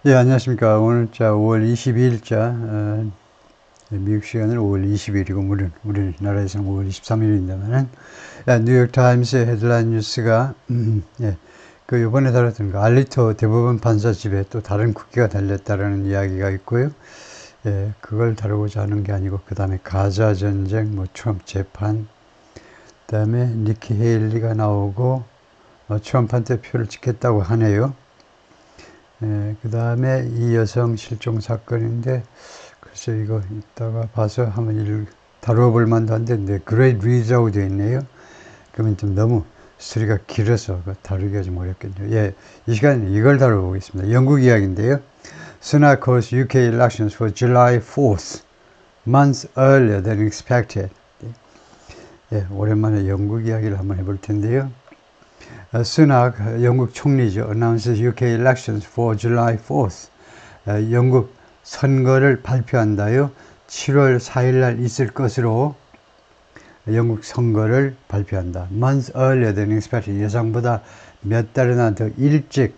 예, 안녕하십니까. 오늘자 5월 22일자, 미국 시간으로 5월 20일이고, 우리나라에서는 5월 23일입니다만은, 뉴욕타임스의 헤드라인 뉴스가, 예, 요번에 다뤘던 알리토 대법원 판사 집에 또 다른 국기가 달렸다라는 이야기가 있고요. 예, 그걸 다루고자 하는 게 아니고, 그 다음에 가자 전쟁, 트럼프 재판, 그 다음에 니키 헤일리가 나오고, 트럼프한테 표를 찍겠다고 하네요. 그 다음에 이 여성 실종 사건인데, 글쎄 이거 이따가 봐서 한번 다뤄볼 만도 한데, 그레이트 리드라고 되어 있네요. 그러면 좀 너무 스토리가 길어서 다루기가 좀 어렵겠네요. 예, 이 시간에 이걸 다뤄보겠습니다. 영국 이야기인데요. Sunak calls UK elections for July 4th, months earlier than expected. 예, 오랜만에 영국 이야기를 한번 해볼 텐데요. 수낙 영국 총리죠. announces UK elections for July 4th. 영국 선거를 발표한다요. 7월 4일 날 있을 것으로 영국 선거를 발표한다. months earlier than expected. 예상보다 몇 달이나 더 일찍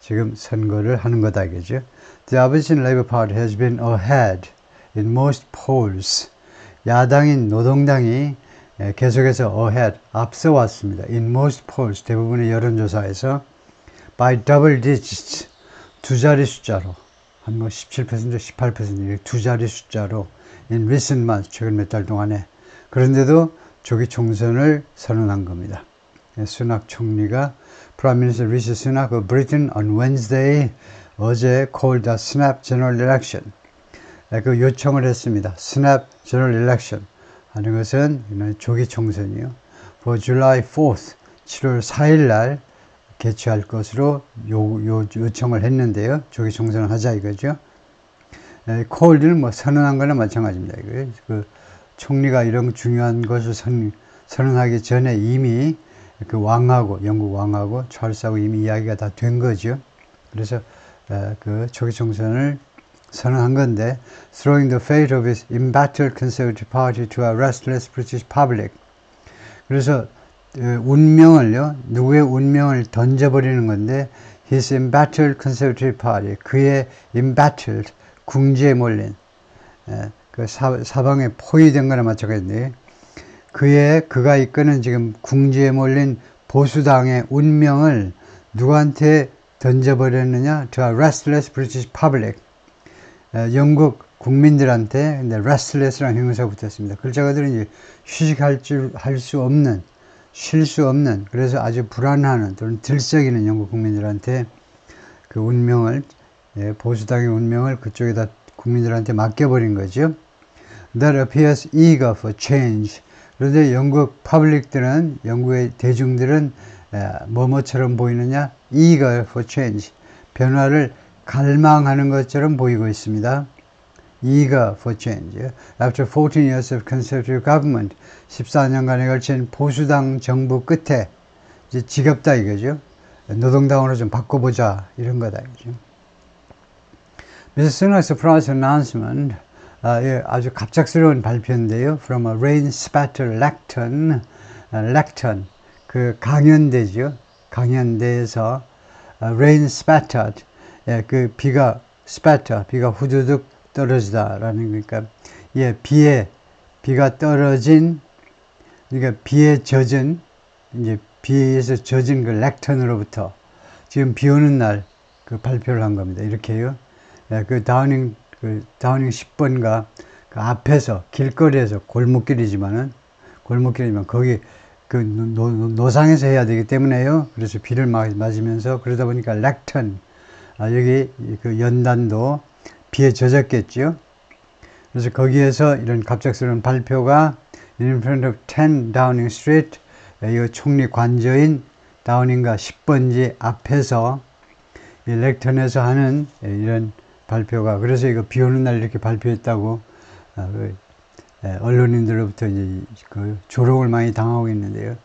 지금 선거를 하는 거다 이거죠. The opposition Labour Party has been ahead in most polls. 야당인 노동당이 계속해서 ahead, 앞서 왔습니다. In most polls, 대부분의 여론조사에서 by double digits, 두 자리 숫자로, 한 17%, 18% 두 자리 숫자로 in recent months, 최근 몇 달 동안에. 그런데도 조기 총선을 선언한 겁니다. 수낙 총리가 Prime Minister Rishi Sunak of Britain on Wednesday 어제 called a snap general election. 그 요청을 했습니다. snap general election. 하는 것은 조기 총선이요. For July 4th, 7월 4일 날 개최할 것으로 요청을 했는데요. 조기 총선을 하자 이거죠. 콜드는 선언한 거나 마찬가지입니다. 그 총리가 이런 중요한 것을 선언하기 전에 이미 그 왕하고, 영국 왕하고 찰스하고 이미 이야기가 다 된 거죠. 그래서 그 조기 총선을 선언한 건데, throwing the fate of his embattled Conservative Party to a restless British public. 그래서 운명을요, 누구의 운명을 던져버리는 건데, his embattled Conservative Party, 그의 embattled, 궁지에 몰린, 그 사방에 포위된 거나 마찬가지인데, 그가 이끄는 지금 궁지에 몰린 보수당의 운명을 누구한테 던져버렸느냐? To a restless British public. 영국 국민들한테 근데 restless라는 형용사가 붙었습니다. 글자 그대로 이제 휴식할 수 없는, 쉴 수 없는, 그래서 아주 불안하는 또는 들썩이는 영국 국민들한테 그 운명을, 보수당의 운명을 그쪽에다 국민들한테 맡겨버린 거죠. That appears eager for change. 그런데 영국 퍼블릭들은, 영국의 대중들은 뭐뭐처럼 보이느냐? eager for change. 변화를 갈망하는 것처럼 보이고 있습니다. eager for change. After 14 years of conservative government, 14년간에 걸친 보수당 정부 끝에 이제 지겹다 이거죠. 노동당으로 좀 바꿔보자 이런 거다 이거죠. Mr. Sunak's surprise announcement, 아주 갑작스러운 발표인데요. From a rain-spattered lectern, lectern, 그 강연대죠. 강연대에서 rain-spattered, 그 비가 spatter, 비가 후두둑 떨어지다라는 거니까, 비가 떨어진, 그러니까 비에 젖은, 이제 비에서 젖은 그 렉턴으로부터 지금 비 오는 날 그 발표를 한 겁니다. 이렇게요. 그 다우닝 10번가 그 앞에서 길거리에서 골목길이지만 거기 그 노상에서 해야 되기 때문에요. 그래서 비를 맞으면서 그러다 보니까 렉턴, 여기 그 연단도 비에 젖었겠죠. 그래서 거기에서 이런 갑작스러운 발표가 in front of 10 Downing Street, 이 총리 관저인 다우닝가 10번지 앞에서 이 렉턴에서 하는 이런 발표가, 그래서 이거 비 오는 날 이렇게 발표했다고 언론인들로부터 이제 그 조롱을 많이 당하고 있는데요.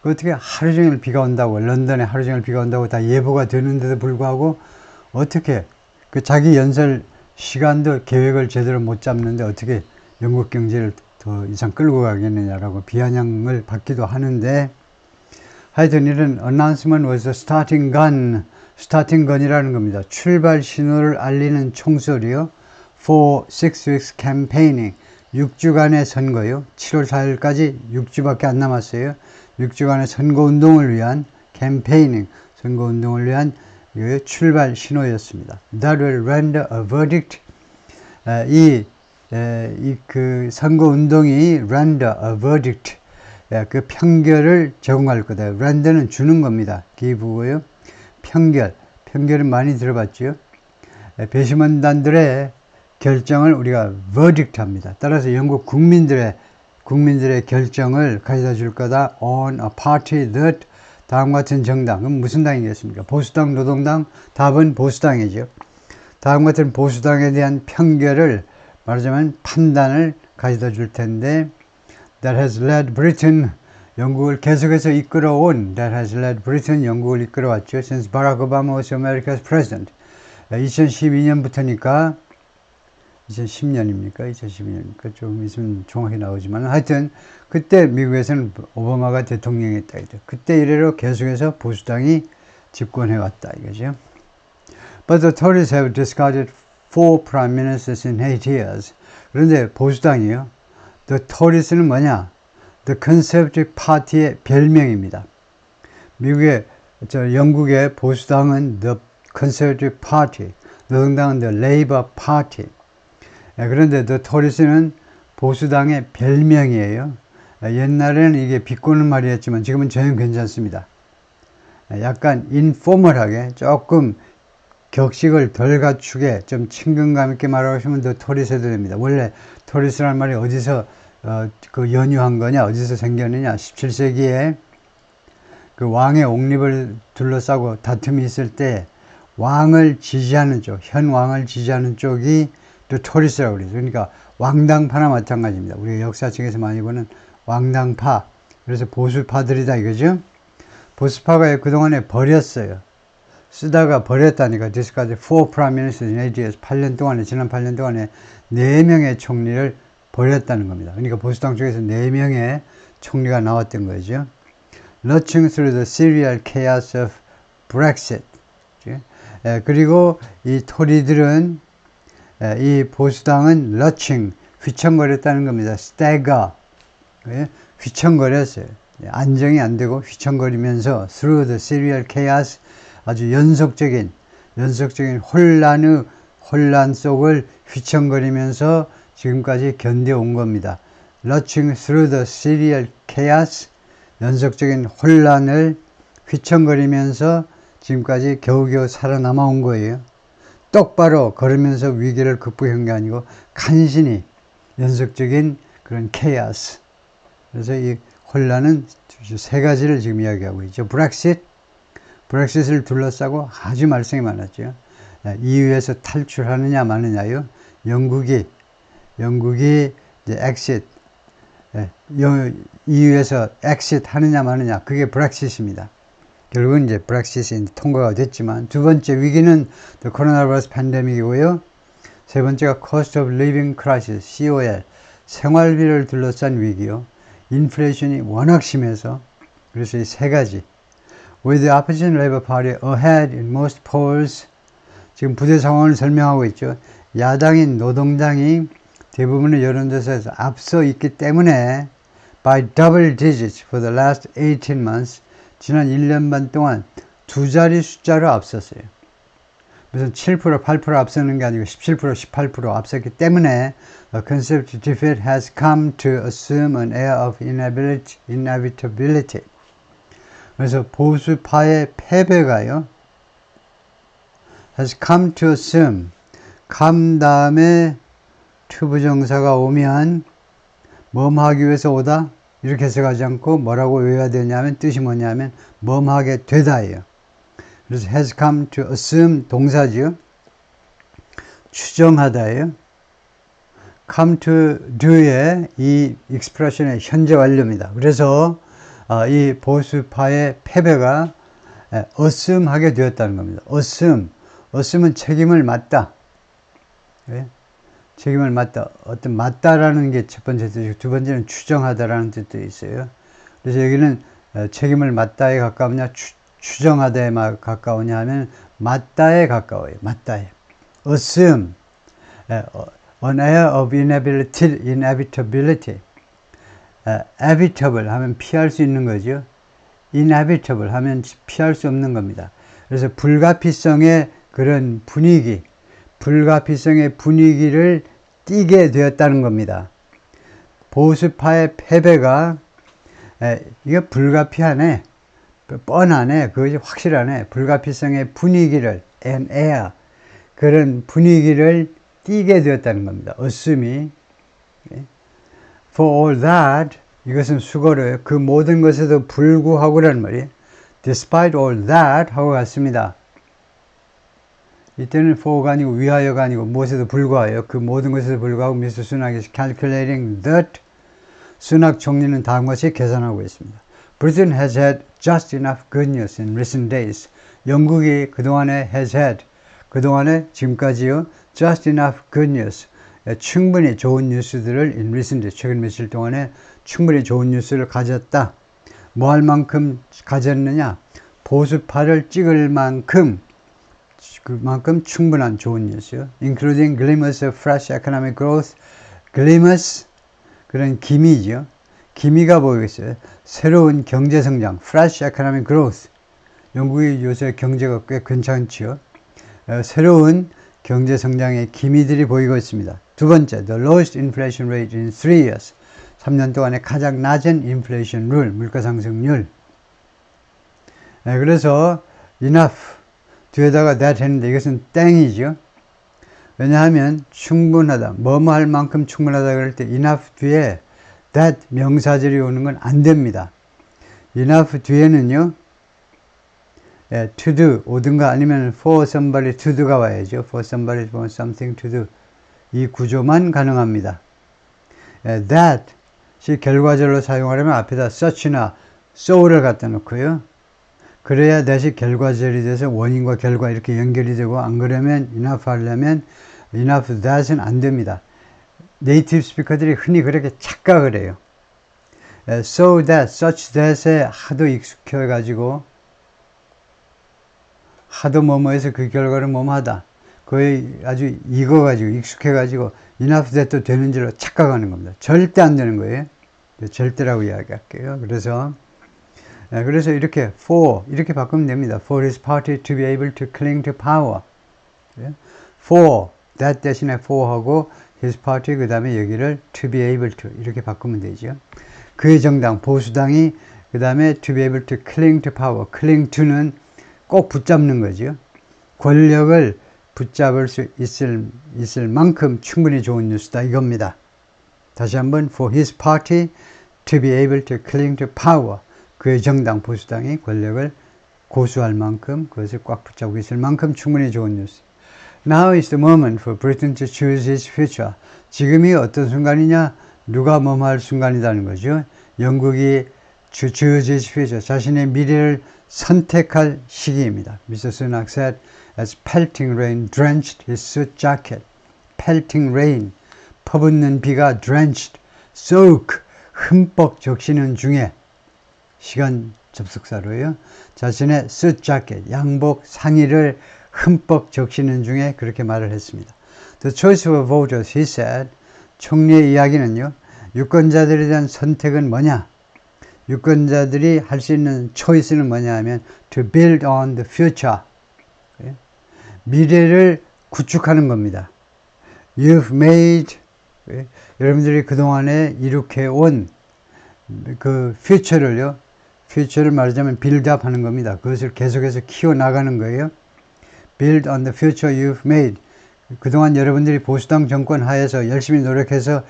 어떻게 하루 종일 비가 온다고, 런던에 하루 종일 비가 온다고 다 예보가 되는데도 불구하고 어떻게 그 자기 연설 시간도 계획을 제대로 못 잡는데 어떻게 영국 경제를 더 이상 끌고 가겠느냐라고 비아냥을 받기도 하는데, 하여튼 이런 announcement was a starting gun 스타팅 건이라는 겁니다. 출발 신호를 알리는 총소리요. For 6 weeks campaigning. 6주간의 선거요. 7월 4일까지 6주밖에 안 남았어요. 6주간의 선거운동을 위한 campaigning. 선거운동을 위한 출발 신호였습니다. That will render a verdict. 그 선거운동이 render a verdict. 그 판결을 제공할 거다. render는 주는 겁니다. 기부고요. 편결은 많이 들어봤죠. 배심원단들의 결정을 우리가 verdict 합니다. 따라서 영국 국민들의 결정을 가져다 줄 거다. On a party that 다음과 같은 정당. 그럼 무슨 당이겠습니까? 보수당, 노동당? 답은 보수당이죠. 다음 같은 보수당에 대한 편결을 말하자면 판단을 가져다 줄 텐데 that has led Britain 영국을 계속해서 이끌어온 that has led Britain 영국을 이끌어왔죠. Since Barack Obama was America's president. 2012년부터니까 2010년입니까? 2012년입니까? 좀 있으면 정확히 나오지만 하여튼 그때 미국에서는 오바마가 대통령이었다. 그때 이래로 계속해서 보수당이 집권해왔다 이거죠. But the Tories have discarded 4 prime ministers in 8 years. 그런데 보수당이요. The Tories는 뭐냐? The Conservative Party의 별명입니다. 영국의 보수당은 The Conservative Party, 노동당은 The Labour Party. 그런데 The Tories는 보수당의 별명이에요. 옛날에는 이게 비꼬는 말이었지만 지금은 전혀 괜찮습니다. 약간 인포멀하게 조금 격식을 덜 갖추게 좀 친근감 있게 말하시면 더 토리스 해도 됩니다. 원래 토리스라는 말이 어디서 그 연유한 거냐, 어디서 생겼느냐. 17세기에 그 왕의 옥립을 둘러싸고 다툼이 있을 때 왕을 지지하는 쪽, 현 왕을 지지하는 쪽이 또 토리스라고 그러죠. 그러니까 왕당파나 마찬가지입니다. 우리가 역사책에서 많이 보는 왕당파. 그래서 보수파들이다 이거죠. 보수파가 그동안에 버렸어요. 쓰다가 버렸다니까. discarded 4 prime ministers in 8 years. 지난 8년 동안에 4명의 총리를 버렸다는 겁니다. 그러니까 보수당 쪽에서 4명의 총리가 나왔던 거죠. Lurching through the serial chaos of Brexit. 그리고 이 토리들은 이 보수당은 lurching, 휘청거렸다는 겁니다. stagger, 휘청거렸어요. 안정이 안 되고 휘청거리면서 through the serial chaos, 아주 연속적인 혼란 속을 휘청거리면서 지금까지 견뎌온 겁니다. Lurching through the serial chaos, 연속적인 혼란을 휘청거리면서 지금까지 겨우겨우 살아남아 온 거예요. 똑바로 걸으면서 위기를 극복한 게 아니고 간신히 연속적인 그런 chaos. 그래서 이 혼란은 3가지를 지금 이야기하고 있죠. 브렉시트를 둘러싸고 아주 말썽이 많았죠. EU에서 탈출하느냐 마느냐요. 영국이 이제 exit, EU에서 exit 하느냐 마느냐, 그게 브렉시트입니다. 결국은 이제 브렉시트이 통과가 됐지만, 두 번째 위기는 코로나 바이러스 팬데믹이고요. 세 번째가 cost of living crisis, COL, 생활비를 둘러싼 위기요. 인플레이션이 워낙 심해서, 그래서 이 3가지. With the opposition Labour Party ahead in most polls, 지금 부대 상황을 설명하고 있죠. 야당인 노동당이 대부분의 여론조사에서 앞서 있기 때문에 by double digits for the last 18 months, 지난 1년 반 동안 2자리 숫자로 앞섰어요. 무슨 7%, 8% 앞서는 게 아니고 17%, 18% 앞섰기 때문에 a conservative defeat has come to assume an air of inevitability. 그래서 보수파의 패배가요, has come to assume, come 다음에 투부정사가 오면 뭐하기 위해서 오다? 이렇게 해석하지 않고 뭐라고 외워야 되냐면 뜻이 뭐냐면 뭐하게 되다예요. 그래서 has come to assume 동사지요. 추정하다예요. come to do의 이 expression의 현재 완료입니다. 그래서 이 보수파의 패배가 assume 하게 되었다는 겁니다. assume은 책임을 맡다. 책임을 맡다. 어떤 맡다라는 게 첫 번째 뜻이고, 두 번째는 추정하다라는 뜻도 있어요. 그래서 여기는 책임을 맡다에 가까우냐, 추정하다에 가까우냐 하면 맞다에 가까워요. 맞다에. assume, an air of inevitability. evitable 하면 피할 수 있는 거죠. inevitable 하면 피할 수 없는 겁니다. 그래서 불가피성의 그런 분위기, 불가피성의 분위기를 띠게 되었다는 겁니다. 보수파의 패배가 이게 불가피하네, 뻔하네, 그것이 확실하네, 불가피성의 분위기를 an air, 그런 분위기를 띠게 되었다는 겁니다. assume이 for all that, 이것은 수거로요. 그 모든 것에도 불구하고라는 말이에요. despite all that 하고 갔습니다. 이때는 for가 아니고 위하여가 아니고 무엇에도 불구하여, 그 모든 것에도 불구하고 미스터 수낙이 calculating that, 수낙 총리는 다음과 같이 계산하고 있습니다. Britain has had just enough good news in recent days. 영국이 그동안에 has had, 그동안에 지금까지요, just enough good news, 충분히 좋은 뉴스들을 in recent days, 최근 며칠 동안에 충분히 좋은 뉴스를 가졌다. 뭐 할 만큼 가졌느냐? 보수파를 찍을 만큼, 그만큼 충분한 좋은 뉴스요. including glimmers of fresh economic growth. glimmers, 그런 기미죠. 기미가 보이겠어요. 새로운 경제 성장, fresh economic growth. 영국이 요새 경제가 꽤 괜찮지요. 새로운 경제 성장의 기미들이 보이고 있습니다. 두 번째, the lowest inflation rate in 3 years. 3년 동안에 가장 낮은 인플레이션 룰, 물가 상승률. 그래서 enough 뒤에다가 that 했는데 이것은 땡이죠. 왜냐하면 충분하다, 뭐뭐 할 만큼 충분하다 그럴 때 enough 뒤에 that 명사절이 오는 건 안 됩니다. enough 뒤에는요, to do 오든가 아니면 for somebody to do가 와야죠. for somebody for something to do. 이 구조만 가능합니다. that이 결과절로 사용하려면 앞에다 such나 so를 갖다 놓고요. 그래야 that이 결과절이 돼서 원인과 결과 이렇게 연결이 되고, 안 그러면 enough 하려면 enough that은 안 됩니다. 네이티브 스피커들이 흔히 그렇게 착각을 해요. so that, such that에 하도 익숙해가지고 하도 뭐뭐해서 그 결과를 뭐뭐하다, 거의 아주 익어가지고 익숙해가지고 enough that도 되는 줄로 착각하는 겁니다. 절대 안 되는 거예요. 절대라고 이야기할게요. 그래서 이렇게 for 이렇게 바꾸면 됩니다. for his party to be able to cling to power. for that 대신에 for 하고 his party 그 다음에 여기를 to be able to 이렇게 바꾸면 되죠. 그의 정당 보수당이 그 다음에 to be able to cling to power. cling to는 꼭 붙잡는 거죠. 권력을 붙잡을 수 있을 만큼 충분히 좋은 뉴스다 이겁니다. 다시 한번 for his party to be able to cling to power. 그의 정당 보수당이 권력을 고수할 만큼, 그것을 꽉 붙잡고 있을 만큼 충분히 좋은 뉴스. Now is the moment for Britain to choose its future. 지금이 어떤 순간이냐? 누가 뭐뭐 할 순간이라는 거죠. 영국이 choose its future. 자신의 미래를 선택할 시기입니다. Mr. Sunak said as pelting rain drenched his suit jacket. pelting rain, 퍼붓는 비가 drenched, soak, 흠뻑 적시는 중에, 시간 접속사로요. 자신의 suit jacket, 양복 상의를 흠뻑 적시는 중에 그렇게 말을 했습니다. The choice of voters, he said. 총리의 이야기는요, 유권자들에 대한 선택은 뭐냐? 유권자들이 할 수 있는 초이스는 뭐냐 하면 to build on the future. 미래를 구축하는 겁니다. You've made, 여러분들이 그동안에 이룩해온 그 future를요, future를 말하자면 build up 하는 겁니다. 그것을 계속해서 키워나가는 거예요. Build on the future you've made. 그동안 여러분들이 보수당 정권 하에서 열심히 노력해서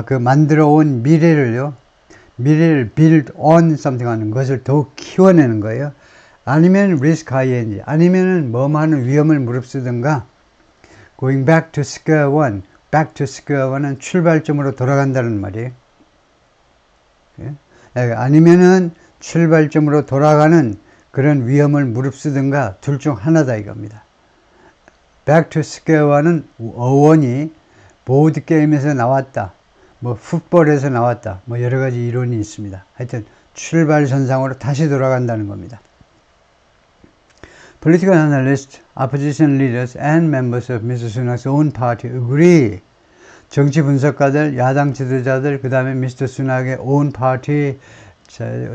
그 만들어온 미래를 build on something 하는 것을 더욱 키워내는 거예요. 아니면 risk ing, 아니면은 뭐뭐 하는 위험을 무릅쓰든가, going back to square one. back to square one은 출발점으로 돌아간다는 말이에요. 아니면은 출발점으로 돌아가는 그런 위험을 무릅쓰든가, 둘 중 하나다 이겁니다. back to square one은 어원이 보드게임에서 나왔다, 뭐 풋볼에서 나왔다, 뭐 여러 가지 이론이 있습니다. 하여튼 출발선상으로 다시 돌아간다는 겁니다. Political analysts, opposition leaders, and members of Mr. Sunak's own party agree. 정치 분석가들, 야당 지도자들, 그 다음에 미스터 수낙의 own party,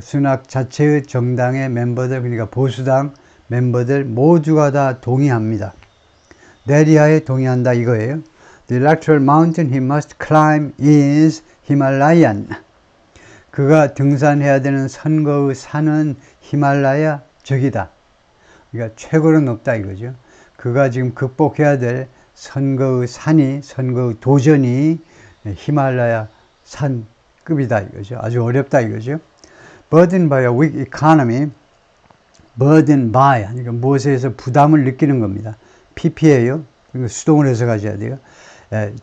수낙 자체의 정당의 멤버들, 그러니까 보수당 멤버들 모두가 다 동의합니다. 내리하에 동의한다 이거예요. The electoral mountain he must climb is Himalayan. 그가 등산해야 되는 선거의 산은 히말라야 적이다. 그러니까 최고로 높다 이거죠. 그가 지금 극복해야 될 선거의 산이, 선거의 도전이 히말라야 산급이다 이거죠. 아주 어렵다 이거죠. Burdened by a weak economy, burdened by, 그러니까 무엇에 의해서 부담을 느끼는 겁니다. PP예요. 그러니까 수동을 해서 가셔야 돼요.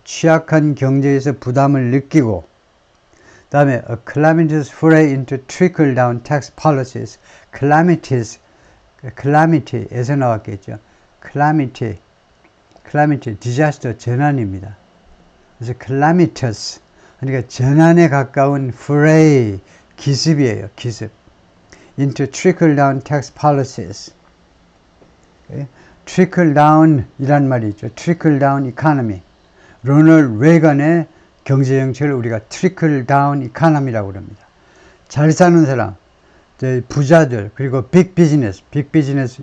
취약한 경제에서 부담을 느끼고, 그 다음에 a calamitous foray into trickle-down tax policies. calamity에서 나왔겠죠. calamity, disaster, 재난입니다. 그래서 calamitous, 그러니까 재난에 가까운 foray, 기습이에요. 기습. into trickle-down tax policies. trickle-down 이란 말이 있죠. trickle-down economy. 로널드 레이건의 경제정책을 우리가 trickle-down economy라고 합니다. 잘 사는 사람, 부자들, 그리고 빅 비즈니스,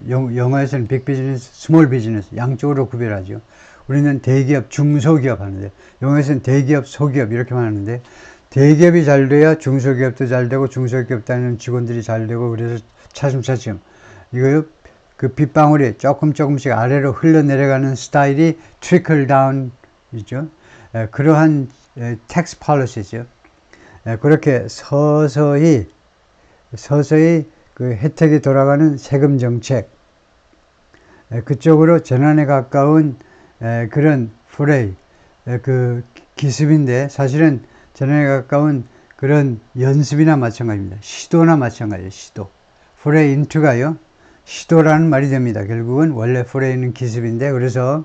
영어에서는 빅 비즈니스, 스몰 비즈니스 양쪽으로 구별하죠. 우리는 대기업, 중소기업 하는데 영어에서는 대기업, 소기업 이렇게만 하는데 대기업이 잘 돼야 중소기업도 잘 되고 중소기업 다니는 직원들이 잘 되고 그래서 차츰차츰 이거요 그 빗방울이 조금씩 아래로 흘러내려가는 스타일이 trickle down이죠. 그러한 tax policy죠. 그렇게 서서히 그 혜택이 돌아가는 세금 정책 그쪽으로 전환에 가까운 그런 프레이 그 기습인데 사실은 전환에 가까운 그런 연습이나 마찬가지입니다. 시도나 마찬가지예요. 시도. foray into가요. 시도라는 말이 됩니다. 결국은 원래 foray는 기습인데 그래서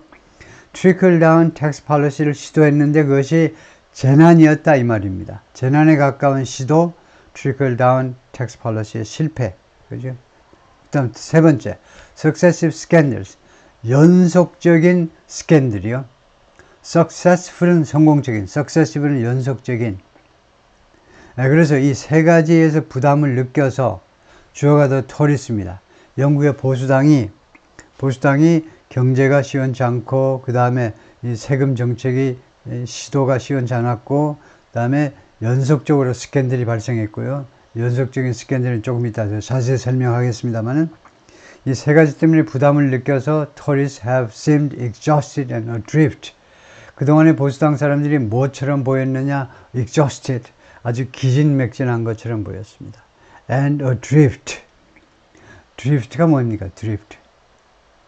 trickle down tax policy를 시도했는데 그것이 재난이었다 이 말입니다. 재난에 가까운 시도 trickle down tax policy의 실패. 그죠? 그다음 세 번째, successive scandals. 연속적인 스캔들이요. successful은 성공적인, successive는 연속적인. 그래서 이 세 가지에서 부담을 느껴서 주어가 더 토리스입니다. 영국의 보수당이 경제가 시원치 않고 그 다음에 이 세금 정책이 시도가 시원치 않았고 그 다음에 연속적으로 스캔들이 발생했고요. 연속적인 스캔들은 조금 이따 자세히 설명하겠습니다만은 이 세 가지 때문에 부담을 느껴서 Tories have seemed exhausted and adrift. 그동안의 보수당 사람들이 뭐처럼 보였느냐? exhausted. 아주 기진맥진한 것처럼 보였습니다. and adrift. drift가 뭡니까? drift.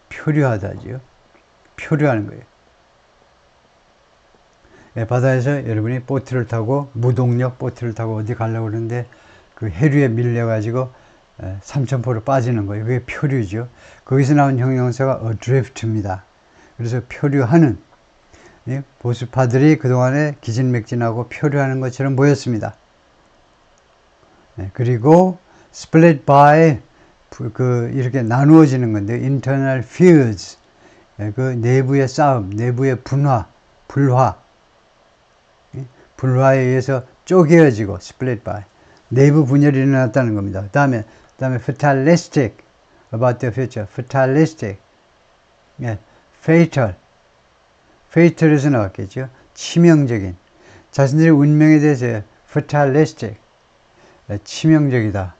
표류하다지요. 표류하는 거예요. 바다에서 여러분이 보트를 타고 무동력 보트를 타고 어디 가려고 그러는데 그 해류에 밀려가지고 삼천포로 빠지는 거예요. 그게 표류죠. 거기서 나온 형용사가 adrift입니다. 그래서 표류하는 보수파들이 그동안에 기진맥진하고 표류하는 것처럼 보였습니다. 그리고 split by 이렇게 나누어지는 건데 internal feuds 그 내부의 싸움, 내부의 불화에 의해서 쪼개어지고 split by 내부 분열이 일어났다는 겁니다. 그 다음에 fatalistic about the future, fatalistic, fatal에서 나왔겠죠. 치명적인 자신들의 운명에 대해서 fatalistic 치명적이다.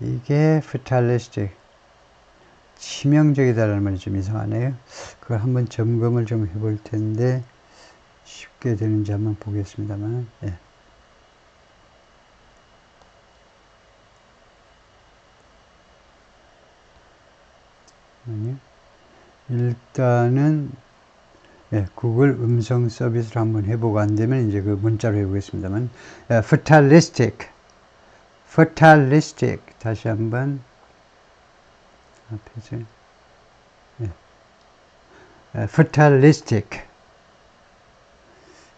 이게 fatalistic 치명적이다라는 말이 좀 이상하네요. 그걸 한번 점검을 좀 해볼 텐데 쉽게 되는지 한번 보겠습니다만. 일단은 구글 음성 서비스를 한번 해보고 안 되면 이제 그 문자로 해보겠습니다만 fatalistic 다시 한번 앞에서 fatalistic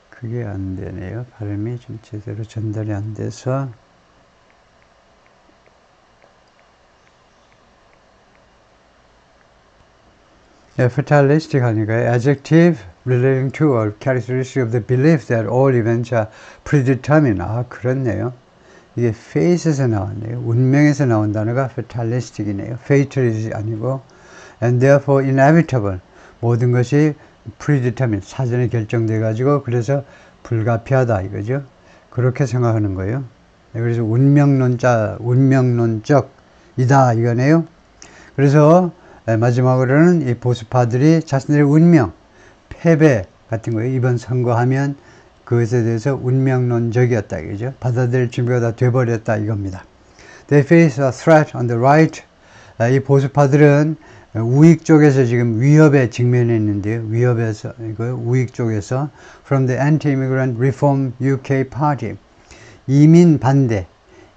그게 안 되네요. 발음이 좀 제대로 전달이 안 돼서 fatalistic 하니까 adjective relating to or characteristic of the belief that all events are predetermined. 아, 그렇네요. 이게 fate에서 나왔네요. 운명에서 나온 단어가 fatalistic이네요. fatal이 아니고 and therefore inevitable. 모든 것이 predetermined. 사전에 결정돼 가지고 그래서 불가피하다 이거죠. 그렇게 생각하는 거예요. 그래서 운명론적 이다 이거네요. 그래서 마지막으로는 이 보수파들이 자신들의 운명, 패배 같은 거예요. 이번 선거하면 그것에 대해서 운명론적이었다 이거죠. 받아들일 준비가 다 돼버렸다 이겁니다. They face a threat on the right. 이 보수파들은 우익 쪽에서 지금 위협에 직면해 있는데요. 우익 쪽에서 from the anti-immigrant reform UK party. 이민 반대,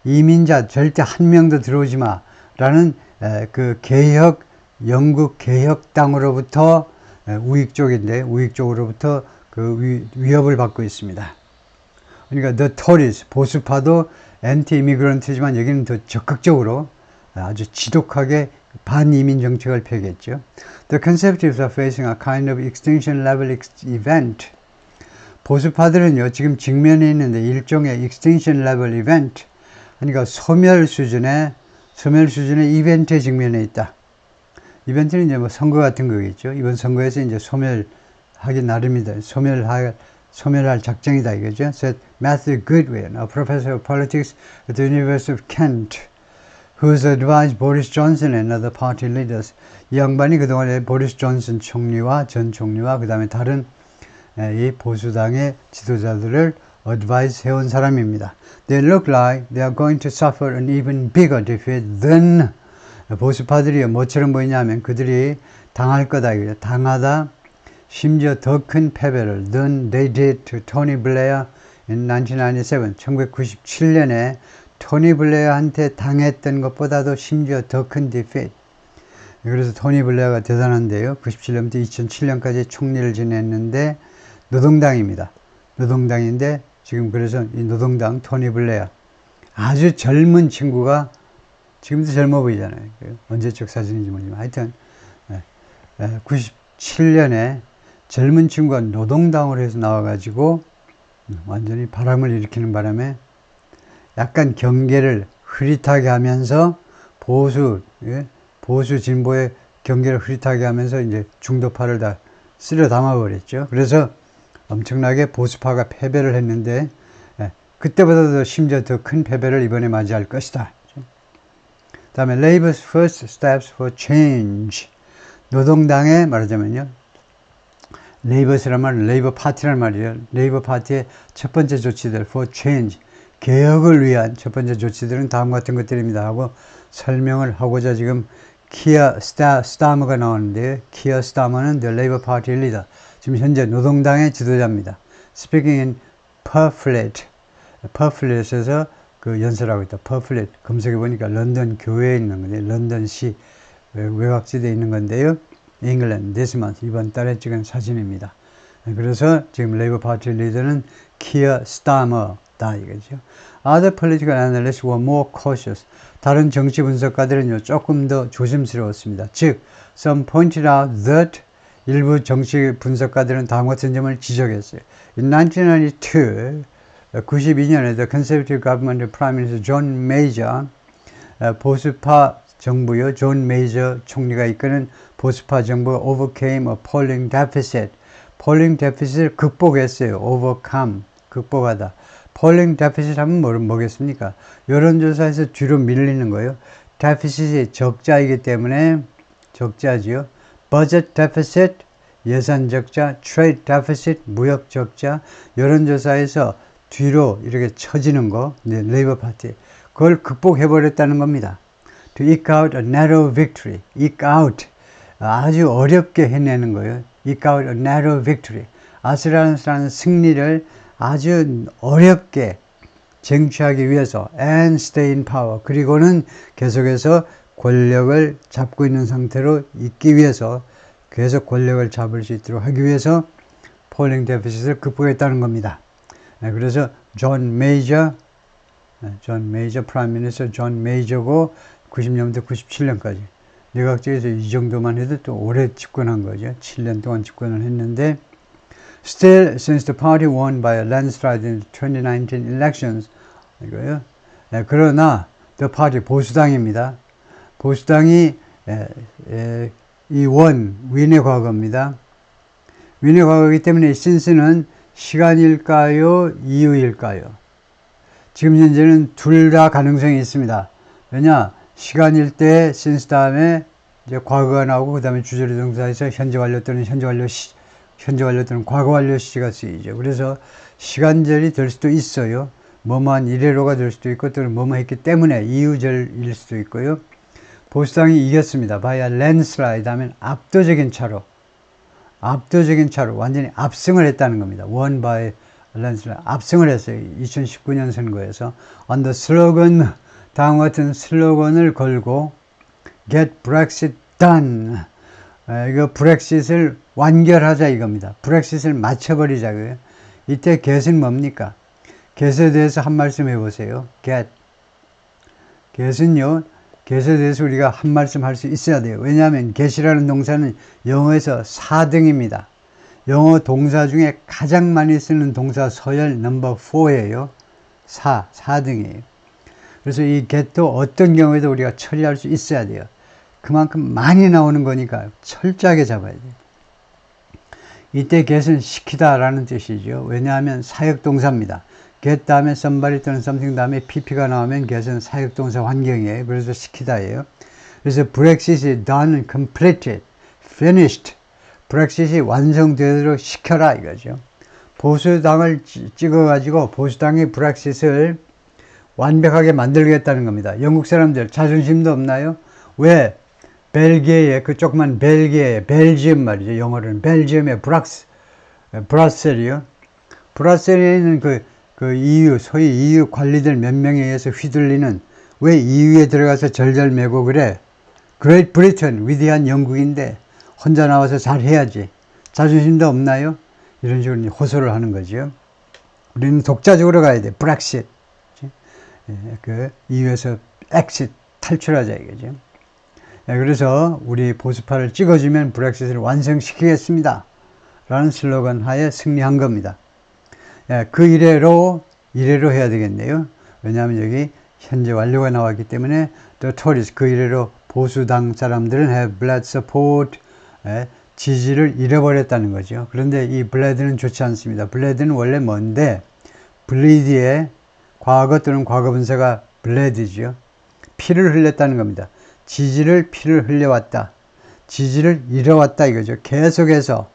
이민자 절대 한 명도 들어오지 마라는 그 영국 개혁당으로부터 우익 쪽인데 우익 쪽으로부터 그 위협을 받고 있습니다. 그러니까 the Tories 보수파도 anti-immigran트지만 여기는 더 적극적으로 아주 지독하게 반이민 정책을 펴겠죠. The conservatives are facing a kind of extinction level event. 보수파들은요, 지금 직면해 있는데 일종의 extinction level event, 그러니까 소멸 수준의 이벤트에 직면해 있다. 이벤트는 이제 뭐 선거 같은 거겠죠. 이번 선거에서 이제 소멸하기 나름이다. 소멸할 작정이다 이거죠. Said Matthew Goodwin, a professor of politics at the University of Kent, who's advised Boris Johnson and other party leaders. 이 양반이 그동안에 보리스 존슨 총리와 전 총리와 그 다음에 다른 이 보수당의 지도자들을 advise 해온 사람입니다. They look like they are going to suffer an even bigger defeat than 보수파들이 뭐처럼 보이냐면 그들이 당할 거다. 당하다 심지어 더 큰 패배를 than they did to Tony Blair in 1997. 1997년에 토니 블레어한테 당했던 것보다도 심지어 더 큰 defeat. 그래서 토니 블레어가 대단한데요. 97년부터 2007년까지 총리를 지냈는데 노동당입니다. 노동당인데 지금 그래서 이 노동당 토니 블레어 아주 젊은 친구가 지금도 젊어 보이잖아요. 언제적 사진인지 모르지만 하여튼 97년에 젊은 친구가 노동당으로 해서 나와가지고 완전히 바람을 일으키는 바람에 약간 경계를 흐릿하게 하면서 보수 진보의 경계를 흐릿하게 하면서 이제 중도파를 다 쓸어 담아버렸죠. 그래서 엄청나게 보수파가 패배를 했는데 그때보다도 심지어 더 큰 패배를 이번에 맞이할 것이다. 그 다음에 Labour's first steps for change. 노동당의 말하자면요. 레이버스란 말은 레이버 파티란 말이에요. 레이버 파티의 첫 번째 조치들 for change. 개혁을 위한 첫 번째 조치들은 다음 같은 것들입니다 하고 설명을 하고자 지금 키어 스타머가 나오는데 키어 스타머는 the Labour Party leader. 지금 현재 노동당의 지도자입니다. Speaking in pamphlet에서 그 연설하고 있다. pamphlet 검색해 보니까 런던 교회에 있는 건데 런던시 외곽지대에 있는 건데요. England this month 이번 달에 찍은 사진입니다. 그래서 지금 레이버 파티 리더는 키어 스타머다 이거죠. Other political analysts were more cautious. 다른 정치 분석가들은요 조금 더 조심스러웠습니다. 즉, some pointed out that 일부 정치 분석가들은 다음 같은 점을 지적했어요. In 1992, 92년에 the Conservative Government of Prime Minister John Major, 보수파 정부요, 존 메이저 총리가 이끄는 보수파 정부가 overcame a polling deficit. polling deficit을 극복했어요. overcome, 극복하다. polling deficit 하면 뭐겠습니까? 여론조사에서 뒤로 밀리는 거예요. deficit이 적자이기 때문에 적자지요. budget deficit, 예산 적자, trade deficit, 무역 적자, 여론조사에서 뒤로 이렇게 처지는 거, 레이버 파티. 그걸 극복해버렸다는 겁니다. To eke out a narrow victory. eke out. 아주 어렵게 해내는 거예요. eke out a narrow victory. 아슬아슬한 승리를 아주 어렵게 쟁취하기 위해서 and stay in power. 그리고는 계속해서 권력을 잡고 있는 상태로 있기 위해서 계속 권력을 잡을 수 있도록 하기 위해서 폴링 데피시트를 극복했다는 겁니다. 그래서 존 메이저 프라임 미니스터 존 메이저고 90년부터 97년까지 내각제에서 이 정도만 해도 또 오래 집권한 거죠. 7년 동안 집권을 했는데 Still, since the party won by a landslide in the 2019 elections 이거요. 그러나 the party 보수당입니다. 보수당이 이 윈의 과거입니다. 윈의 과거이기 때문에 since는 시간일까요? 이유일까요? 지금 현재는 둘 다 가능성이 있습니다. 왜냐? 시간일 때 since 다음에 이제 과거가 나오고 그 다음에 주저리 동사에서 현재 완료 또는 현재 완료 또는 과거 완료 시가 쓰이죠. 그래서 시간절이 될 수도 있어요. 뭐뭐한 이래로가 될 수도 있고 또는 뭐뭐 했기 때문에 이유절일 수도 있고요. 보수당이 이겼습니다. by a landslide 하면 압도적인 차로 완전히 압승을 했다는 겁니다. won by landslide 압승을 했어요. 2019년 선거에서 on the slogan 다음과 같은 슬로건을 걸고 get Brexit done 이거 브렉싯을 완결하자 이겁니다. 브렉싯을 맞춰버리자고요. 이때 get은 뭡니까? get에 대해서 한 말씀 해보세요. get은요. get에 대해서 우리가 한 말씀 할 수 있어야 돼요. 왜냐하면 get이라는 동사는 영어에서 4등입니다. 영어 동사 중에 가장 많이 쓰는 동사 서열 넘버 4예요. 4등이에요. 그래서 이 get도 어떤 경우에도 우리가 처리할 수 있어야 돼요. 그만큼 많이 나오는 거니까 철저하게 잡아야 돼요. 이때 get은 시키다 라는 뜻이죠. 왜냐하면 사역동사입니다. get 다음에 somebody 또는 something 다음에 pp가 나오면 get은 사역동사 환경이에요. 그래서 시키다예요. 그래서 Brexit이 done, completed, finished. Brexit이 완성되도록 시켜라 이거죠. 보수당을 찍어가지고 보수당이 Brexit을 완벽하게 만들겠다는 겁니다. 영국 사람들 자존심도 없나요? 왜? 벨기에에 그 조그만 벨기에 벨지엄 말이죠. 영어로는 벨지엄의 브라셀이요. 브라셀에 있는 그 EU 소위 EU 관리들 몇 명에 의해서 휘둘리는 왜 EU에 들어가서 절절매고 그래? Great Britain 위대한 영국인데 혼자 나와서 잘해야지. 자존심도 없나요? 이런 식으로 호소를 하는 거죠. 우리는 독자적으로 가야 돼. Brexit. 그 EU에서 exit 탈출하자 이거죠. 그래서 우리 보수파를 찍어주면 브렉시트를 완성시키겠습니다. 라는 슬로건 하에 승리한 겁니다. 그 이래로 해야 되겠네요. 왜냐하면 여기 현재 완료가 나왔기 때문에 the Tories 그 이래로 보수당 사람들은 have bled support 지지를 잃어버렸다는 거죠. 그런데 이 bled는 좋지 않습니다. bled는 원래 뭔데 bleed의 과거 또는 과거 분사가 bled죠. 피를 흘렸다는 겁니다. 지지를 피를 흘려왔다. 지지를 잃어왔다 이거죠. 계속해서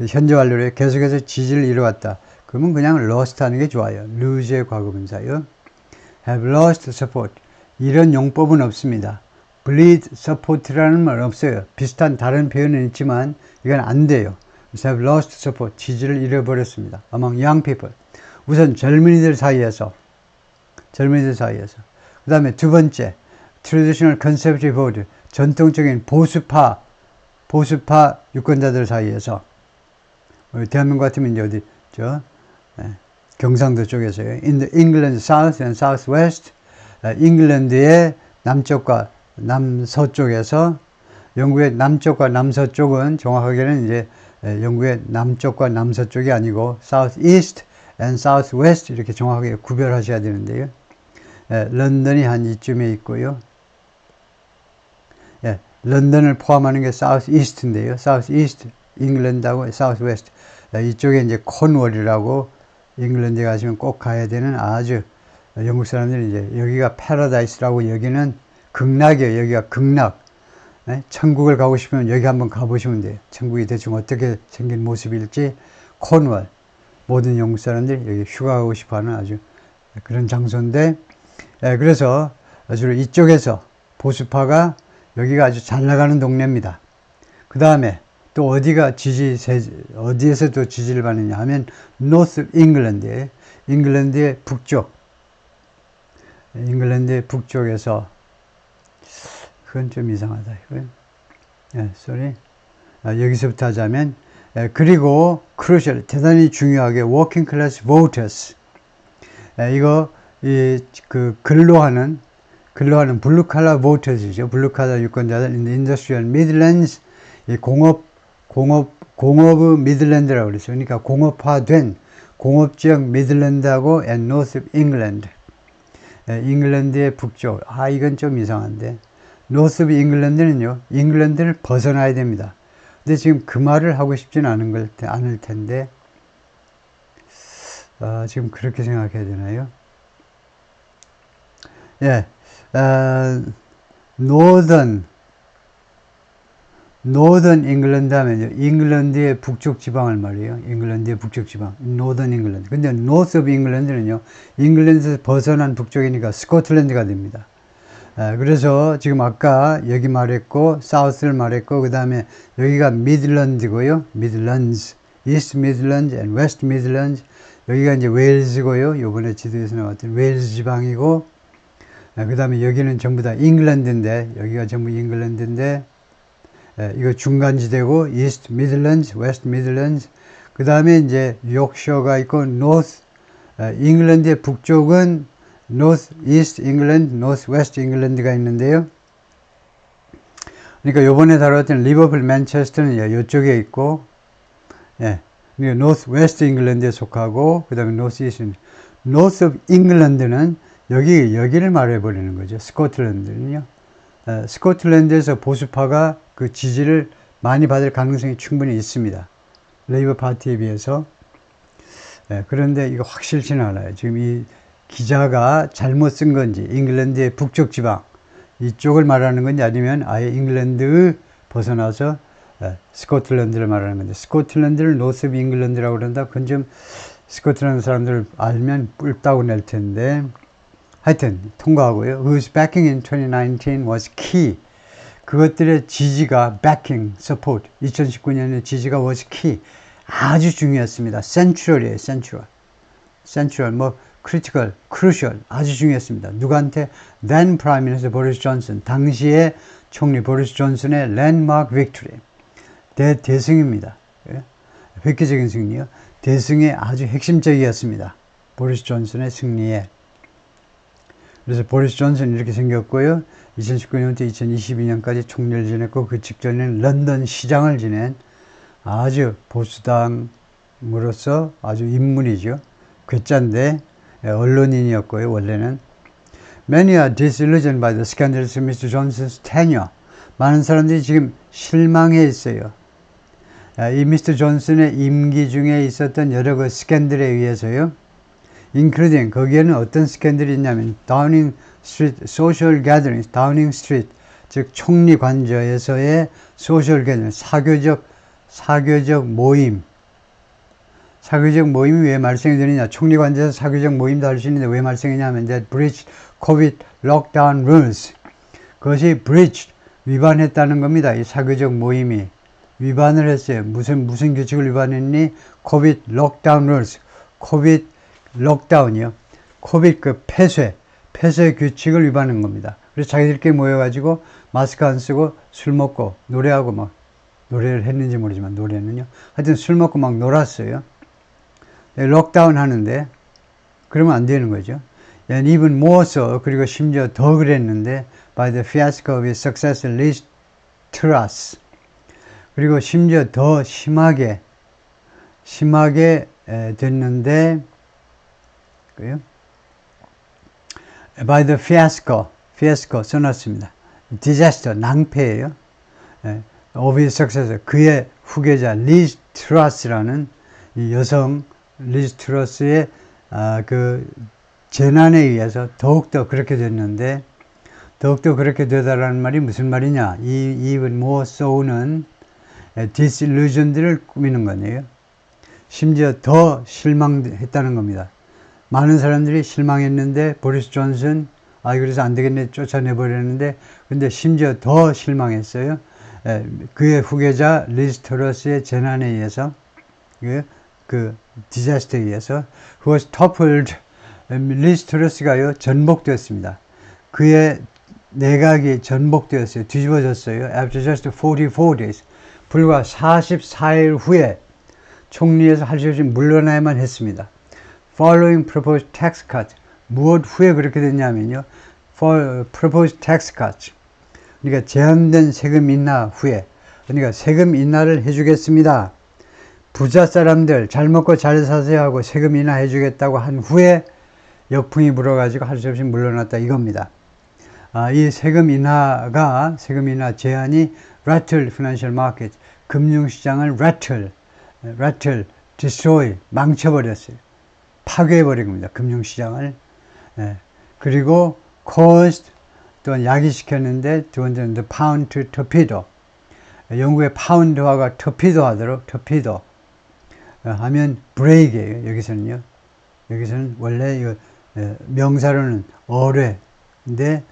현재 완료로 계속해서 지지를 잃어왔다. 그러면 그냥 lost 하는 게 좋아요. lose의 과거분사요. have lost support. 이런 용법은 없습니다. bleed support라는 말 없어요. 비슷한 다른 표현은 있지만 이건 안 돼요. 그래서 have lost support. 지지를 잃어버렸습니다. among young people. 우선 젊은이들 사이에서. 그 다음에 두 번째. traditional conservative vote. 전통적인 보수파 유권자들 사이에서. 대한민국 같으면 이제 경상도 쪽에서요. In the England South and Southwest, 잉글랜드의 남쪽과 남서쪽에서 영국의 남쪽과 남서쪽은 정확하게는 이제 영국의 남쪽과 남서쪽이 아니고 South East and South West 이렇게 정확하게 구별하셔야 되는데요. 런던이 한 이쯤에 있고요. 런던을 포함하는 게 South East인데요. South East 잉글랜드하고 South West 이쪽에 이제 콘월이라고 잉글랜드에 가시면 꼭 가야 되는 아주 영국 사람들이 이제 여기가 패러다이스라고 여기는 극락이에요. 여기가 극락. 천국을 가고 싶으면 여기 한번 가보시면 돼요. 천국이 대충 어떻게 생긴 모습일지 콘월. 모든 영국 사람들이 여기 휴가 가고 싶어 하는 아주 그런 장소인데 그래서 주로 이쪽에서 보수파가 여기가 아주 잘 나가는 동네입니다. 그 다음에 또 어디에서 또 지지를 받느냐 하면 North England에 잉글랜드의 북쪽에서 그건 좀 이상하다. 여기서부터 하자면 그리고 crucial 대단히 중요하게 working class voters 이거 그 근로하는 근로하는 블루칼라 voters이죠. 블루칼라 유권자들 in the industrial Midlands, 이 공업의 미들랜드라고 그랬어요. 그러니까 공업화된 공업지역 미들랜드하고 and North of England. 잉글랜드의 북쪽. 이건 좀 이상한데. North of England는요, 잉글랜드를 벗어나야 됩니다. 근데 지금 그 말을 하고 싶지는 않을 텐데, 지금 그렇게 생각해야 되나요? 예, 노던 잉글랜드 하면요, 잉글랜드의 북쪽 지방을 말이에요. 잉글랜드의 북쪽 지방, 노던 잉글랜드. 근데 North of England는요, 잉글랜드에서 벗어난 북쪽이니까 스코틀랜드가 됩니다. 그래서 지금 아까 여기 말했고, 사우스를 말했고, 그 다음에 여기가 미들랜드고요. 미들랜드, 이스트 미들랜드, 웨스트 미들랜드. 여기가 이제 웨일즈고요. 요번에 지도에서 나왔던 웨일즈 지방이고, 그 다음에 여기는 전부 다 잉글랜드인데, 여기가 전부 잉글랜드인데, 이거 중간지대고, 이스트 미들랜드, 웨스트 미들랜드. 그 다음에 이제 욕셔가 있고, 노스, 잉글랜드의 북쪽은 North East England, North West England가 있는데요. 그러니까 요번에 다뤘던 리버풀, 맨체스터는 이쪽에 있고, 그러니까 North West England에 속하고, 그 다음에 North East, North of England는 여기를 말해버리는 거죠. 스코틀랜드는요. 스코틀랜드에서 보수파가 그 지지를 많이 받을 가능성이 충분히 있습니다. 레이버 파티에 비해서. 그런데 이거 확실치는 않아요. 지금 이 기자가 잘못 쓴 건지, 잉글랜드의 북쪽 지방, 이쪽을 말하는 건지, 아니면 아예 잉글랜드를 벗어나서 스코틀랜드를 말하는 건데, 스코틀랜드를 노스 오브 잉글랜드라고 그런다? 그건 좀 스코틀랜드 사람들 알면 뿔 따고 낼 텐데, 하여튼 통과하고요. Whose backing in 2019 was key. 그것들의 지지가 backing, support, 2019년의 지지가 was key. 아주 중요했습니다. central이에요, central. 뭐 critical, crucial, 아주 중요했습니다. 누구한테? then Prime Minister 보리스 존슨, 당시의 총리 보리스 존슨의 landmark victory, 대승입니다. 획기적인 승리요. 대승에 아주 핵심적이었습니다. 보리스 존슨의 승리에. 그래서 보리스 존슨이 이렇게 생겼고요. 2019년부터 2022년까지 총리를 지냈고, 그 직전에는 런던 시장을 지낸 아주 보수당으로서 아주 인물이죠. 괴짜인데 언론인이었고요. 원래는 Many are disillusioned by the scandals of Mr. Johnson's tenure. 많은 사람들이 지금 실망해 있어요. 이 미스터 존슨의 임기 중에 있었던 여러 그 스캔들에 의해서요. including, 거기에는 어떤 스캔들이 있냐면 다우닝 스트리트 소셜 가더링, 다우닝 스트리트, 즉 총리 관저에서의 소셜 가더링, 사교적 모임. 사교적 모임이 왜 발생이 되느냐? 총리 관저에서 사교적 모임도 할 수 있는데 왜 발생이냐면 that breached COVID lockdown rules. 그것이 breached, 위반했다는 겁니다. 이 사교적 모임이 위반을 했어요. 무슨 규칙을 위반했니? COVID lockdown rules. COVID 록다운이요. 코비드 그 폐쇄 규칙을 위반한 겁니다. 그래서 자기들끼리 모여가지고 마스크 안 쓰고 술 먹고 노래하고 막, 노래를 했는지 모르지만 노래는요. 하여튼 술 먹고 막 놀았어요. 록다운 하는데 그러면 안 되는 거죠. And even more so, 그리고 심지어 더 그랬는데 by the fiasco of his successor Liz Truss. 그리고 심지어 더 심하게 됐는데 by the fiasco 써놨습니다. disaster, 낭패예요. of his successor, 그의 후계자 리즈 트러스라는 이 여성 리즈 트러스의 그 재난에 의해서 더욱더 그렇게 됐는데, 더욱더 그렇게 되다라는 말이 무슨 말이냐? even more so는 disillusion들을 꾸미는 거네요. 심지어 더 실망했다는 겁니다. 많은 사람들이 실망했는데 보리스 존슨 그래서 안 되겠네 쫓아내버렸는데, 근데 심지어 더 실망했어요. 그의 후계자 리즈 트러스의 재난에 의해서, 그 디자스터에 의해서 who was toppled. 리즈 트러스가요 전복되었습니다. 그의 내각이 전복되었어요. 뒤집어졌어요. After just 44 days. 불과 44일 후에 총리에서 할 수 없이 물러나야만 했습니다. Following proposed tax cut. 무엇 후에 그렇게 됐냐면요. for proposed tax cuts. 그러니까 제한된 세금 인하 후에, 그러니까 세금 인하를 해주겠습니다. 부자 사람들 잘 먹고 잘 사세요 하고 세금 인하 해주겠다고 한 후에 역풍이 불어가지고 할 수 없이 물러났다 이겁니다. 이 세금 인하 제한이 rattle financial market, 금융시장을 rattle, destroy, 망쳐버렸어요. 파괴해버린 겁니다. 금융시장을. 그리고 caused, 또한 야기시켰는데, 두 번째는 the pound to torpedo. 영국의 파운드화가 torpedo 하도록, torpedo. 하면 break이에요. 여기서는요. 여기서는 원래 이거 명사로는 어뢰인데,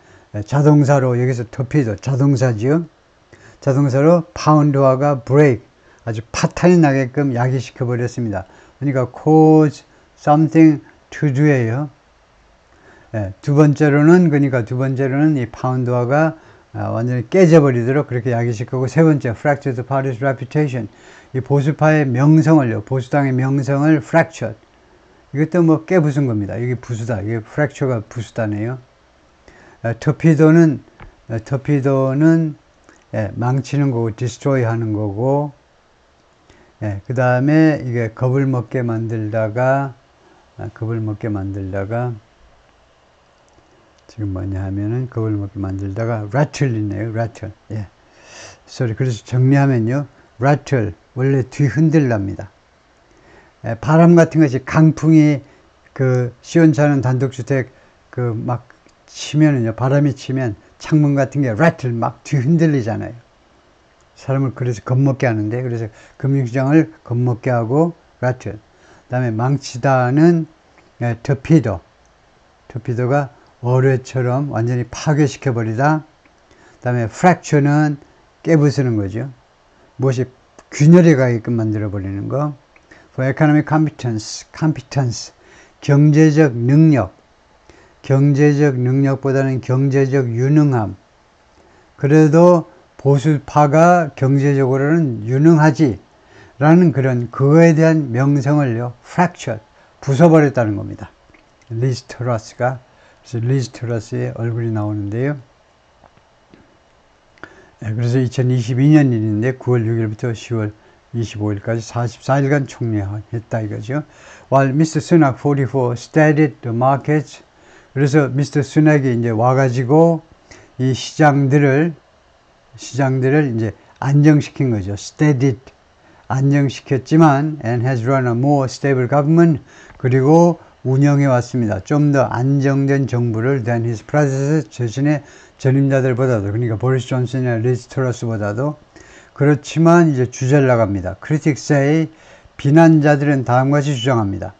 자동사로 여기서 torpedo, 자동사지요. 자동사로 파운드화가 break, 아주 파탄이 나게끔 야기시켜 버렸습니다. 그러니까 cause something to do예요. 두 번째로는 이 파운드화가 완전히 깨져버리도록 그렇게 야기시키고, 세 번째 fracture the party's reputation, 이 보수파의 명성을요, 보수당의 명성을 fracture, 이것도 뭐 깨부순 겁니다. 이게 부수다, 이게 fracture가 부수다네요. torpedo는 망치는 거고 destroy 하는 거고, 그 다음에 이게 겁을 먹게 만들다가 지금 뭐냐 하면은 겁을 먹게 만들다가 rattle이네요. rattle. 그래서 정리하면요, rattle 원래 뒤흔들랍니다. 바람 같은 것이, 강풍이 그 시원찮은 단독주택 막 치면은요, 바람이 치면 창문 같은 게 rattle 막 뒤흔들리잖아요. 사람을 그래서 겁먹게 하는데, 그래서 금융시장을 겁먹게 하고 rattle. 그 다음에 망치다는 torpedo가 어뢰처럼 완전히 파괴시켜버리다. 그 다음에 fracture는 깨부수는 거죠. 무엇이 균열에 가게끔 만들어버리는 거. For economic competence, 경제적 능력보다는 경제적 유능함. 그래도 보수파가 경제적으로는 유능하지 라는 그거에 대한 명성을요, fracture, 부숴버렸다는 겁니다. 리즈 트러스가. 그래서 리즈 트러스의 얼굴이 나오는데요. 그래서 2022년 일인데 9월 6일부터 10월 25일까지 44일간 총리했다 이거죠. While Mr. Sunak 44 steadied the markets. 그래서 Mr. Sunak이 이제 와가지고 이 시장들을 이제 안정시킨 거죠. steadied, 안정시켰지만 and has run a more stable government. 그리고 운영해 왔습니다. 좀 더 안정된 정부를 than his predecessors, 자신의 전임자들보다도, 그러니까 보리스 존슨이나 리즈 트러스보다도. 그렇지만 이제 주제를 나갑니다. Critics say, 비난자들은 다음과 같이 주장합니다.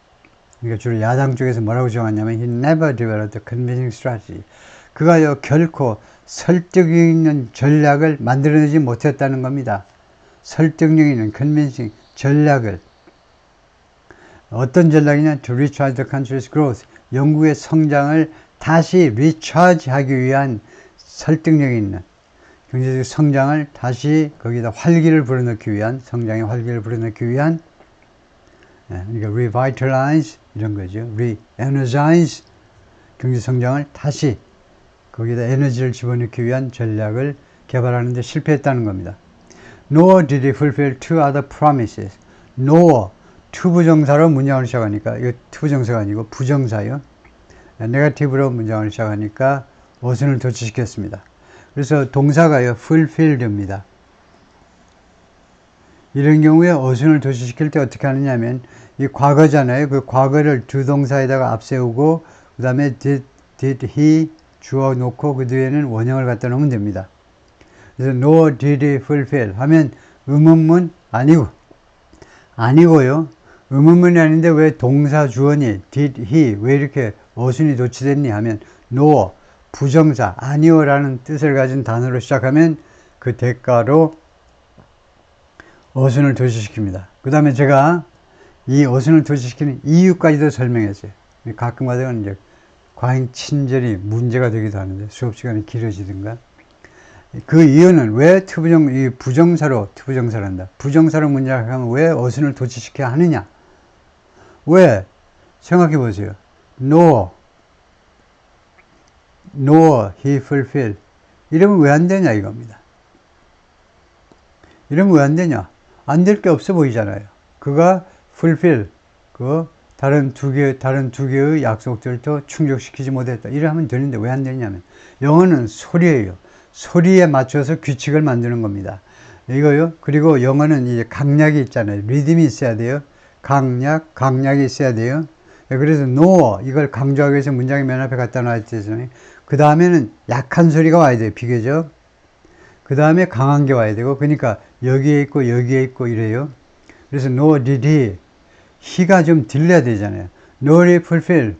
그러니까 주로 야당 쪽에서 뭐라고 주장하냐면 he never developed a convincing strategy. 그가요 결코 설득력 있는 전략을 만들어내지 못했다는 겁니다. 설득력 있는 convincing 전략을. 어떤 전략이냐? To recharge the country's growth. 영국의 성장을 다시 recharge 하기 위한 설득력 있는 경제적 성장을 다시 거기다 활기를 불어넣기 위한, 성장의 활기를 불어넣기 위한, 그러니까 revitalize 이런 거죠. re-energize, 경제 성장을 다시 거기다 에너지를 집어넣기 위한 전략을 개발하는 데 실패했다는 겁니다. Nor did he fulfill two other promises. Nor, 투부정사로 문장을 시작하니까, 이거 투부정사가 아니고 부정사요. 네거티브로 문장을 시작하니까 어순을 도치시켰습니다. 그래서 동사가요, fulfilled입니다. 이런 경우에 어순을 도치시킬 때 어떻게 하느냐 하면, 이 과거잖아요. 그 과거를 두 동사에다가 앞세우고, 그 다음에 did he 주어 놓고, 그 뒤에는 원형을 갖다 놓으면 됩니다. 그래서 nor did he fulfill 하면 의문문 아니고요. 의문문이 아닌데 왜 동사 주어니 did he 왜 이렇게 어순이 도치됐니 하면 nor 부정사 아니오라는 뜻을 가진 단어로 시작하면 그 대가로 어순을 도치시킵니다. 그 다음에 제가 이 어순을 도치시키는 이유까지도 설명했어요. 가끔 가다가 이제 과잉 친절이 문제가 되기도 하는데 수업 시간이 길어지든가. 그 이유는 왜 투부정사란다. 부정사로 문장하면 왜 어순을 도치시켜야 하느냐? 왜? 생각해 보세요. nor nor he fulfill. 이러면 왜 안 되냐 이겁니다. 이러면 왜 안 되냐? 안 될 게 없어 보이잖아요. 그가 fulfill, 다른 두 개의 약속들도 충족시키지 못했다. 이러면 되는데 왜 안 되냐면, 영어는 소리예요. 소리에 맞춰서 규칙을 만드는 겁니다. 이거요. 그리고 영어는 이제 강약이 있잖아요. 리듬이 있어야 돼요. 강약이 있어야 돼요. 그래서 nor, 이걸 강조하기 위해서 문장의 맨 앞에 갖다 놨잖아요. 그 다음에는 약한 소리가 와야 돼요. 비교적. 그 다음에 강한 게 와야 되고, 그러니까 여기에 있고 이래요. 그래서 nor did he. he가 좀 들려야 되잖아요. nor he fulfill.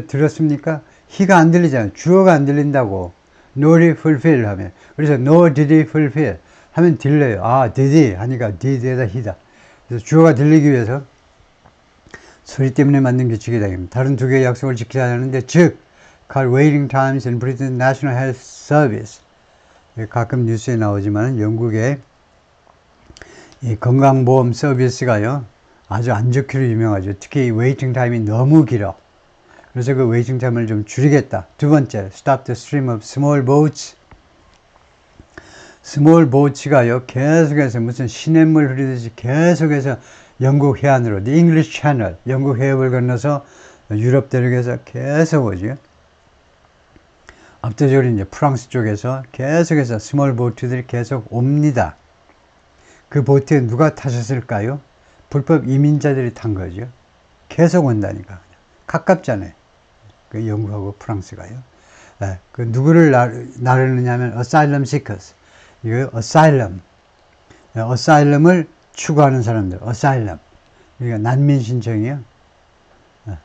들었습니까? he가 안 들리잖아요. 주어가 안 들린다고. nor he fulfill 하면. 그래서 nor did he fulfill 하면 들려요. 아, did he 하니까 did에다 he다. 그래서 주어가 들리기 위해서 소리 때문에 만든 규칙이다. 다른 두 개의 약속을 지켜야 하는데, 즉, call waiting times in Britain's National Health Service. 가끔 뉴스에 나오지만 영국의 이 건강보험 서비스가요, 아주 안 좋기로 유명하죠. 특히 웨이팅 타임이 너무 길어. 그래서 그 웨이팅 타임을 좀 줄이겠다. 두 번째, stop the stream of small boats. 스몰 보츠가요, 계속해서 무슨 시냇물 흐르듯이 계속해서 영국 해안으로, the English Channel, 영국 해협을 건너서 유럽 대륙에서 계속 오죠. 압도적으로 이제 프랑스 쪽에서 계속해서 스몰 보트들이 계속 옵니다. 그 보트에 누가 타셨을까요? 불법 이민자들이 탄 거죠. 계속 온다니까. 가깝잖아요. 그 영국하고 프랑스가요. 네, 그 누구를 나르느냐 하면 asylum seekers. 이거 asylum을 추구하는 사람들, asylum. 그러니까 난민 신청이요.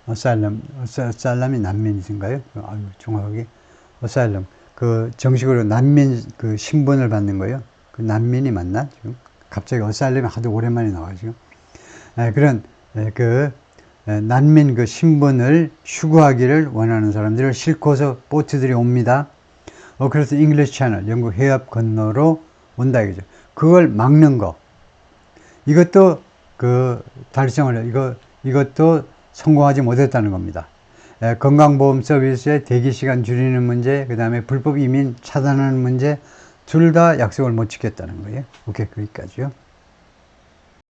asylum이 난민인가요? 아유, 정확하게. asylum. 그 정식으로 난민 그 신분을 받는 거예요. 그 난민이 맞나? 지금 갑자기 asylum이 하도 오랜만에 나와가지고. 그런 난민 그 신분을 추구하기를 원하는 사람들을 싣고서 보트들이 옵니다. 그래서 English Channel, 영국 해협 건너로 온다 이거죠. 그걸 막는 거. 이것도 이것도 성공하지 못했다는 겁니다. 건강보험 서비스의 대기시간 줄이는 문제, 그 다음에 불법 이민 차단하는 문제, 둘 다 약속을 못 지켰다는 거예요. 오케이, 거기까지요.